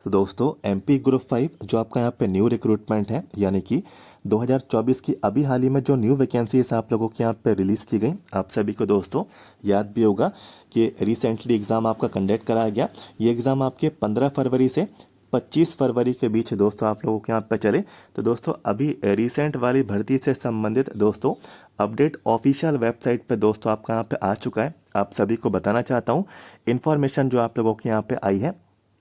तो दोस्तों MP group 5 जो आपका यहाँ पे न्यू रिक्रूटमेंट है, यानी कि 2024 की अभी हाल ही में जो न्यू वैकेंसीज आप लोगों के यहाँ पे रिलीज़ की गई, आप सभी को दोस्तों याद भी होगा कि रिसेंटली एग्ज़ाम आपका कंडक्ट कराया गया। ये एग्ज़ाम आपके 15 फरवरी से 25 फरवरी के बीच दोस्तों आप लोगों के यहाँ पे चले। तो दोस्तों अभी रिसेंट वाली भर्ती से संबंधित दोस्तों अपडेट ऑफिशियल वेबसाइट पे दोस्तों आपका यहाँ पे आ चुका है। आप सभी को बताना चाहता हूँ इन्फॉर्मेशन जो आप लोगों के यहाँ पे आई है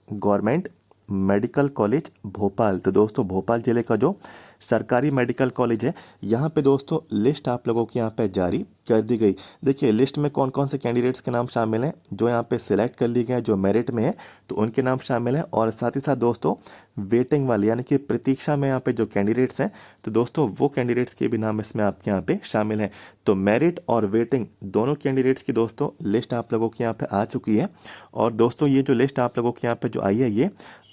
गवर्नमेंट मेडिकल कॉलेज भोपाल। तो दोस्तों भोपाल ज़िले का जो सरकारी मेडिकल कॉलेज है, यहाँ पे दोस्तों लिस्ट आप लोगों के यहाँ पे जारी कर दी गई। देखिए लिस्ट में कौन कौन से कैंडिडेट्स के नाम शामिल हैं जो यहाँ पे सिलेक्ट कर लिए गए हैं, जो मेरिट में है तो उनके नाम शामिल हैं। और साथ ही साथ दोस्तों वेटिंग वाले यानी कि प्रतीक्षा में यहाँ पे जो कैंडिडेट्स हैं, तो दोस्तों वो कैंडिडेट्स के भी नाम इसमें आपके यहाँ पे शामिल हैं। तो मेरिट और वेटिंग दोनों कैंडिडेट्स की दोस्तों लिस्ट आप लोगों के यहाँ पे आ चुकी है। और दोस्तों ये जो लिस्ट आप लोगों के यहाँ पे जो आई है, ये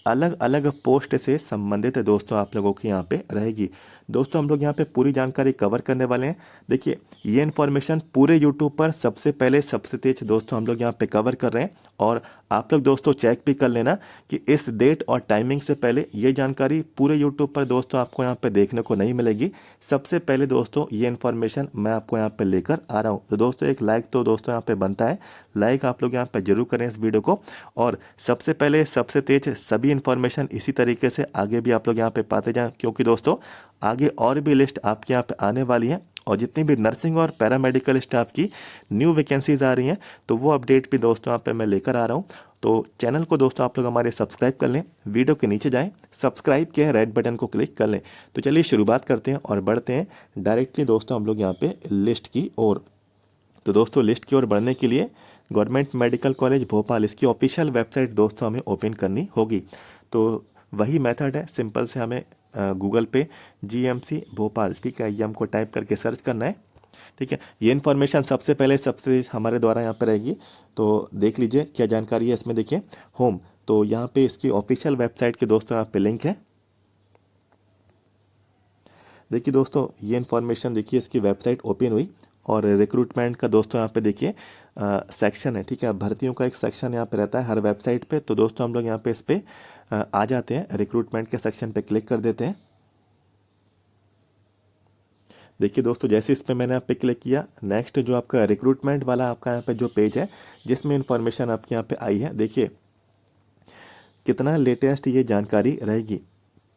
अलग अलग पोस्ट से संबंधित है दोस्तों आप लोगों की यहाँ पे रहेगी। दोस्तों हम लोग यहाँ पे पूरी जानकारी कवर करने वाले हैं। देखिए ये इन्फॉर्मेशन पूरे यूट्यूब पर सबसे पहले सबसे तेज दोस्तों हम लोग यहाँ पे कवर कर रहे हैं। और आप लोग दोस्तों चेक भी कर लेना कि इस डेट और टाइमिंग से पहले ये जानकारी पूरे यूट्यूब पर दोस्तों आपको यहाँ पे देखने को नहीं मिलेगी। सबसे पहले दोस्तों ये इन्फॉर्मेशन मैं आपको यहाँ पे लेकर आ रहा हूँ। तो दोस्तों एक लाइक तो दोस्तों यहाँ पे बनता है, लाइक आप लोग यहाँ पे जरूर करें इस वीडियो को। और सबसे पहले सबसे तेज सभी इन्फॉर्मेशन इसी तरीके से आगे भी आप लोग यहाँ पे पाते जाएं, क्योंकि दोस्तों आगे और भी लिस्ट आपके यहाँ पे आने वाली है। और जितनी भी नर्सिंग और पैरामेडिकल स्टाफ की न्यू वैकेंसीज आ रही हैं तो वो अपडेट भी दोस्तों यहाँ पे मैं लेकर आ रहा हूँ। तो चैनल को दोस्तों आप लोग हमारे सब्सक्राइब कर लें, वीडियो के नीचे जाएं, सब्सक्राइब के रेड बटन को क्लिक कर लें। तो चलिए शुरुआत करते हैं और बढ़ते हैं डायरेक्टली दोस्तों हम लोग यहाँ पे लिस्ट की ओर। तो दोस्तों लिस्ट की ओर बढ़ने के लिए गवर्नमेंट मेडिकल कॉलेज भोपाल इसकी ऑफिशियल वेबसाइट दोस्तों हमें ओपन करनी होगी। तो वही मेथड है, सिंपल से हमें गूगल पे GMC भोपाल, ठीक है, ये हमको टाइप करके सर्च करना है। ठीक है, ये इन्फॉर्मेशन सबसे पहले सबसे हमारे द्वारा यहाँ पर रहेगी। तो देख लीजिए क्या जानकारी है इसमें। देखिए होम, तो यहाँ पे इसकी ऑफिशियल वेबसाइट के दोस्तों यहाँ पे लिंक है। देखिए दोस्तों ये इन्फॉर्मेशन देखिए इसकी वेबसाइट ओपन हुई और रिक्रूटमेंट का दोस्तों यहाँ पे देखिए सेक्शन है, ठीक है, भर्तियों का एक सेक्शन यहाँ पे रहता है हर वेबसाइट पे। तो दोस्तों हम लोग यहाँ पे इस पे आ जाते हैं, रिक्रूटमेंट के सेक्शन पे क्लिक कर देते हैं। देखिए दोस्तों जैसे इस पे मैंने यहाँ पे क्लिक किया, नेक्स्ट जो आपका रिक्रूटमेंट वाला आपका यहाँ पे जो पेज है जिसमें इन्फॉर्मेशन आपके यहाँ पे आई है, देखिए कितना लेटेस्ट ये जानकारी रहेगी।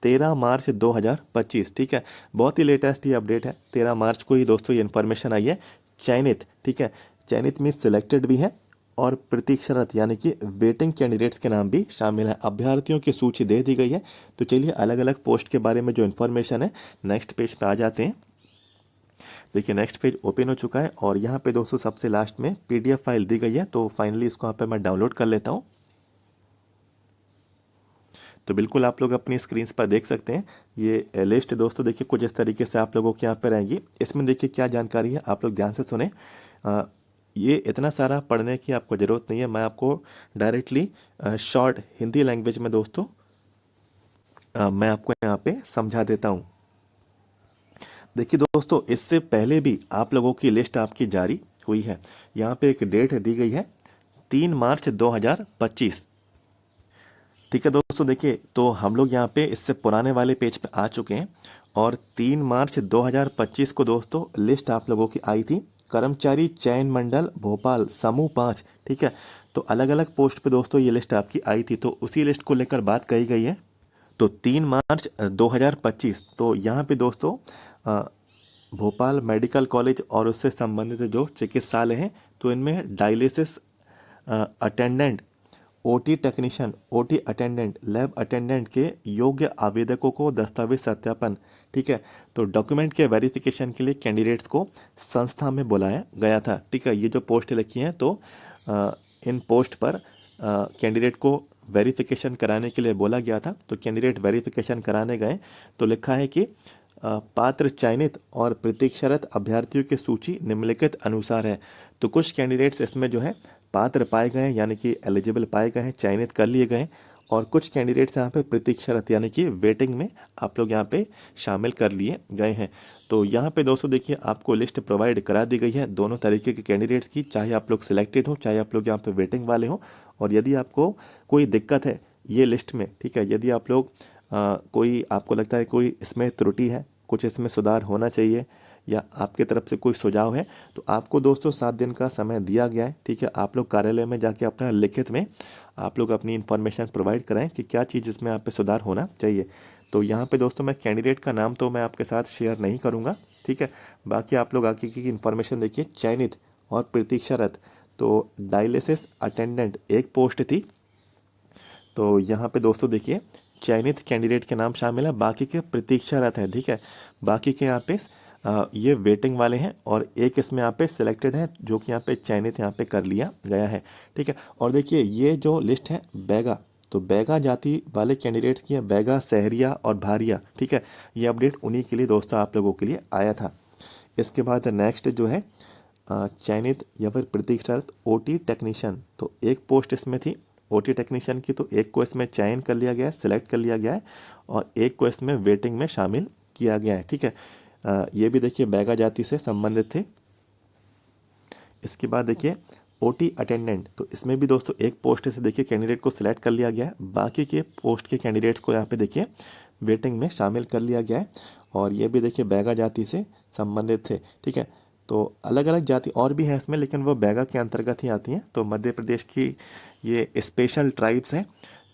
13 मार्च 2025, ठीक है, बहुत ही लेटेस्ट ये अपडेट है। 13 मार्च को ही दोस्तों ये इन्फॉर्मेशन आई है। चयनित, ठीक है, चयनित मीन्स सिलेक्टेड भी है और प्रतीक्षारत यानी कि वेटिंग कैंडिडेट्स के नाम भी शामिल है। अभ्यर्थियों की सूची दे दी गई है। तो चलिए अलग अलग पोस्ट के बारे में जो इन्फॉर्मेशन है नेक्स्ट पेज पे आ जाते हैं। देखिए नेक्स्ट पेज ओपन हो चुका है और यहाँ पे दोस्तों सबसे लास्ट में PDF फाइल दी गई है। तो फाइनली इसको यहाँ पे मैं डाउनलोड कर लेता हूँ। तो बिल्कुल आप लोग अपनी स्क्रीन पर देख सकते हैं ये लिस्ट दोस्तों। देखिए कुछ इस तरीके से आप लोगों के यहाँ पे रहेंगी। इसमें देखिए क्या जानकारी है, आप लोग ध्यान से सुने। ये इतना सारा पढ़ने की आपको ज़रूरत नहीं है, मैं आपको डायरेक्टली शॉर्ट हिंदी लैंग्वेज में दोस्तों मैं आपको यहाँ पे समझा देता हूँ। देखिए दोस्तों इससे पहले भी आप लोगों की लिस्ट आपकी जारी हुई है। यहाँ पे एक डेट दी गई है 3 मार्च 2025, ठीक है दोस्तों। देखिए तो हम लोग यहाँ पे इससे पुराने वाले पेज पे आ चुके हैं और 3 मार्च 2025 को दोस्तों लिस्ट आप लोगों की आई थी। कर्मचारी चयन मंडल भोपाल समूह 5, ठीक है। तो अलग अलग पोस्ट पे दोस्तों ये लिस्ट आपकी आई थी, तो उसी लिस्ट को लेकर बात कही गई है। तो 3 मार्च 2025, तो यहाँ पे दोस्तों भोपाल मेडिकल कॉलेज और उससे संबंधित जो चिकित्सालय हैं, तो इनमें dialysis attendant, OT technician, OT attendant, lab attendant के योग्य आवेदकों को दस्तावेज सत्यापन, ठीक है, तो डॉक्यूमेंट के वेरिफिकेशन के लिए कैंडिडेट्स को संस्था में बुलाया गया था। ठीक है, ये जो पोस्ट लिखी हैं तो इन पोस्ट पर कैंडिडेट को वेरिफिकेशन कराने के लिए बोला गया था। तो कैंडिडेट वेरिफिकेशन कराने गए तो लिखा है कि पात्र चयनित और प्रतीक्षारत अभ्यर्थियों की सूची निम्नलिखित अनुसार है। तो कुछ कैंडिडेट्स इसमें जो है पात्र पाए गए हैं यानी कि एलिजिबल पाए गए हैं, चयनित कर लिए गए, और कुछ कैंडिडेट्स यहाँ पे प्रतीक्षारत यानी कि वेटिंग में आप लोग यहाँ पे शामिल कर लिए गए हैं। तो यहाँ पे दोस्तों देखिए आपको लिस्ट प्रोवाइड करा दी गई है दोनों तरीके के कैंडिडेट्स की, चाहे आप लोग सिलेक्टेड हो चाहे आप लोग यहाँ पे वेटिंग वाले हो। और यदि आपको कोई दिक्कत है ये लिस्ट में, ठीक है, यदि आप लोग कोई आपको लगता है कोई इसमें त्रुटि है, कुछ इसमें सुधार होना चाहिए या आपके तरफ से कोई सुझाव है, तो आपको दोस्तों 7 दिन का समय दिया गया है, ठीक है। आप लोग कार्यालय में जाके अपना लिखित में आप लोग अपनी इन्फॉर्मेशन प्रोवाइड कराएं कि क्या चीज़ इसमें आप पे सुधार होना चाहिए। तो यहाँ पे दोस्तों मैं कैंडिडेट का नाम तो मैं आपके साथ शेयर नहीं करूँगा, ठीक है। बाकी आप लोग आगे की इन्फॉर्मेशन देखिए। चयनित और प्रतीक्षारत, तो डायलिसिस अटेंडेंट एक पोस्ट थी, तो यहाँ पे दोस्तों देखिए चयनित कैंडिडेट के नाम शामिल है, बाकी के प्रतीक्षारत है, ठीक है। बाकी के यहाँ पे ये वेटिंग वाले हैं और एक इसमें यहाँ पे सिलेक्टेड है जो कि यहाँ पे चयनित यहाँ पे कर लिया गया है, ठीक है। और देखिए ये जो लिस्ट है बैगा, तो बैगा जाति वाले कैंडिडेट्स की है, बैगा, सहरिया और भारिया, ठीक है। ये अपडेट उन्हीं के लिए दोस्तों आप लोगों के लिए आया था। इसके बाद नेक्स्ट जो है चयनित या फिर प्रतीक्षारत ओटी टेक्नीशियन, तो एक पोस्ट इसमें थी ओटी टेक्नीशियन की, तो एक को इसमें चयन कर लिया गया है, सिलेक्ट कर लिया गया है और एक को इसमें वेटिंग में शामिल किया गया है, ठीक है। ये भी देखिए बैगा जाति से संबंधित थे। इसके बाद देखिए ओटी अटेंडेंट, तो इसमें भी दोस्तों एक पोस्ट से देखिए कैंडिडेट को सिलेक्ट कर लिया गया है, बाकी के पोस्ट के कैंडिडेट्स को यहाँ पे देखिए वेटिंग में शामिल कर लिया गया है और ये भी देखिए बैगा जाति से संबंधित थे, ठीक है। तो अलग अलग जाति और भी हैं इसमें, लेकिन वो बैगा के अंतर्गत ही आती हैं। तो मध्य प्रदेश की ये स्पेशल ट्राइब्स हैं,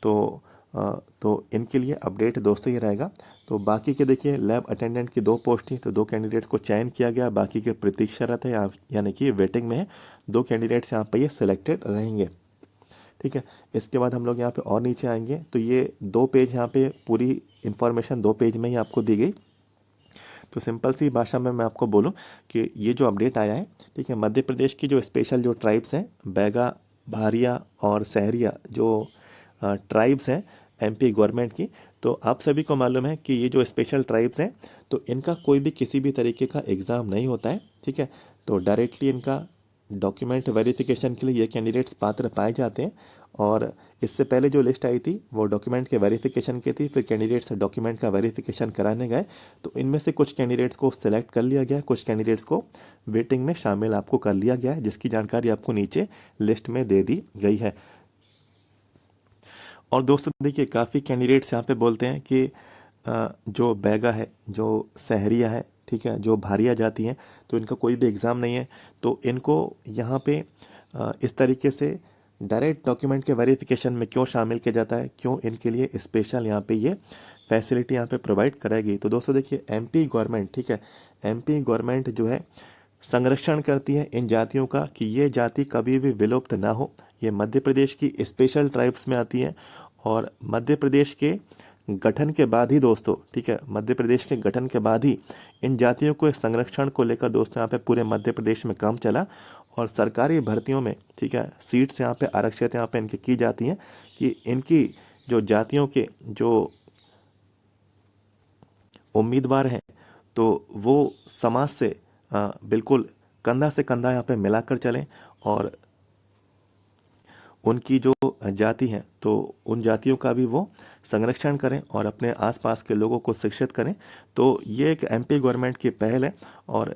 तो इनके लिए अपडेट दोस्तों ये रहेगा। तो बाकी के देखिए लैब अटेंडेंट की 2 पोस्ट थी, तो 2 कैंडिडेट्स को चयन किया गया, बाकी के प्रतीक्षारत है यानी कि वेटिंग में है, 2 कैंडिडेट्स यहाँ पर ये सिलेक्टेड रहेंगे, ठीक है। इसके बाद हम लोग यहाँ पे और नीचे आएंगे, तो ये 2 पेज यहाँ पे पूरी इन्फॉर्मेशन 2 पेज में ही आपको दी गई। तो सिंपल सी भाषा में मैं आपको बोलूँ कि ये जो अपडेट आया है, ठीक है, मध्य प्रदेश की जो स्पेशल जो ट्राइब्स हैं बैगा, भारिया और सहरिया, जो ट्राइब्स हैं एमपी गवर्नमेंट की, तो आप सभी को मालूम है कि ये जो स्पेशल ट्राइब्स हैं तो इनका कोई भी किसी भी तरीके का एग्ज़ाम नहीं होता है, ठीक है। तो डायरेक्टली इनका डॉक्यूमेंट वेरिफिकेशन के लिए ये कैंडिडेट्स पात्र पाए जाते हैं और इससे पहले जो लिस्ट आई थी वो डॉक्यूमेंट के वेरिफिकेशन की थी, फिर कैंडिडेट्स डॉक्यूमेंट का वेरिफिकेशन कराने गए, तो इनमें से कुछ कैंडिडेट्स को सिलेक्ट कर लिया गया, कुछ कैंडिडेट्स को वेटिंग में शामिल आपको कर लिया गया है, जिसकी जानकारी आपको नीचे लिस्ट में दे दी गई है। और दोस्तों देखिए काफ़ी कैंडिडेट्स यहाँ पे बोलते हैं कि जो बैगा है, जो सहरिया है, ठीक है, जो भारिया जाती हैं, तो इनका कोई भी एग्ज़ाम नहीं है, तो इनको यहाँ पे इस तरीके से डायरेक्ट डॉक्यूमेंट के वेरिफिकेशन में क्यों शामिल किया जाता है, क्यों इनके लिए स्पेशल यहाँ पे ये फैसिलिटी यहाँ पे प्रोवाइड कराएगी। तो दोस्तों देखिए एमपी गवर्नमेंट, ठीक है, एमपी गवर्नमेंट जो है संरक्षण करती है इन जातियों का कि ये जाति कभी भी विलुप्त ना हो। ये मध्य प्रदेश की स्पेशल ट्राइब्स में आती हैं और मध्य प्रदेश के गठन के बाद ही दोस्तों, ठीक है, मध्य प्रदेश के गठन के बाद ही इन जातियों को संरक्षण को लेकर दोस्तों यहाँ पे पूरे मध्य प्रदेश में काम चला और सरकारी भर्तियों में, ठीक है, सीट्स यहाँ पे आरक्षित यहाँ पे इनकी की जाती हैं कि इनकी जो जातियों के जो उम्मीदवार हैं तो वो समाज से बिल्कुल कंधा से कंधा यहाँ पे मिलाकर चलें और उनकी जो जाति है तो उन जातियों का भी वो संरक्षण करें और अपने आसपास के लोगों को शिक्षित करें। तो ये एक एमपी गवर्नमेंट की पहल है और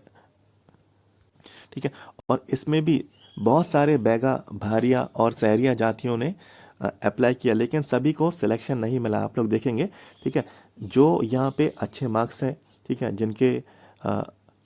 ठीक है, और इसमें भी बहुत सारे बैगा, भारिया और सहरिया जातियों ने अप्लाई किया, लेकिन सभी को सिलेक्शन नहीं मिला। आप लोग देखेंगे, ठीक है, जो यहाँ पे अच्छे मार्क्स हैं, ठीक है, जिनके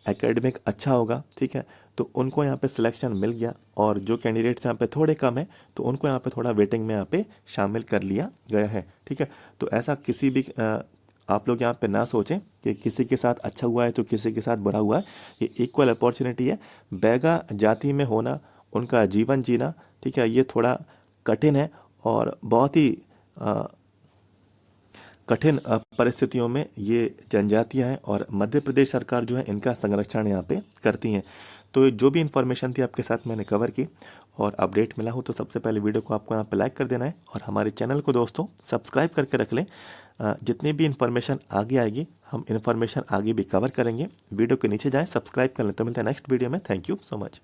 एकेडमिक अच्छा होगा, ठीक है, तो उनको यहाँ पे सिलेक्शन मिल गया और जो कैंडिडेट्स यहाँ पे थोड़े कम हैं तो उनको यहाँ पे थोड़ा वेटिंग में यहाँ पे शामिल कर लिया गया है, ठीक है। तो ऐसा किसी भी आप लोग यहाँ पे ना सोचें कि किसी के साथ अच्छा हुआ है तो किसी के साथ बुरा हुआ है, ये इक्वल अपॉर्चुनिटी है। बैगा जाति में होना, उनका जीवन जीना, ठीक है, ये थोड़ा कठिन है और बहुत ही कठिन परिस्थितियों में ये जनजातियां हैं और मध्य प्रदेश सरकार जो है इनका संरक्षण यहाँ पे करती हैं। तो जो भी इन्फॉर्मेशन थी आपके साथ मैंने कवर की और अपडेट मिला हो तो सबसे पहले वीडियो को आपको यहाँ पे लाइक कर देना है और हमारे चैनल को दोस्तों सब्सक्राइब करके रख लें। जितनी भी इन्फॉर्मेशन आगे आएगी हम इन्फॉर्मेशन आगे भी कवर करेंगे। वीडियो के नीचे जाएँ, सब्सक्राइब कर लें। तो मिलते हैं नेक्स्ट वीडियो में। Thank you so much.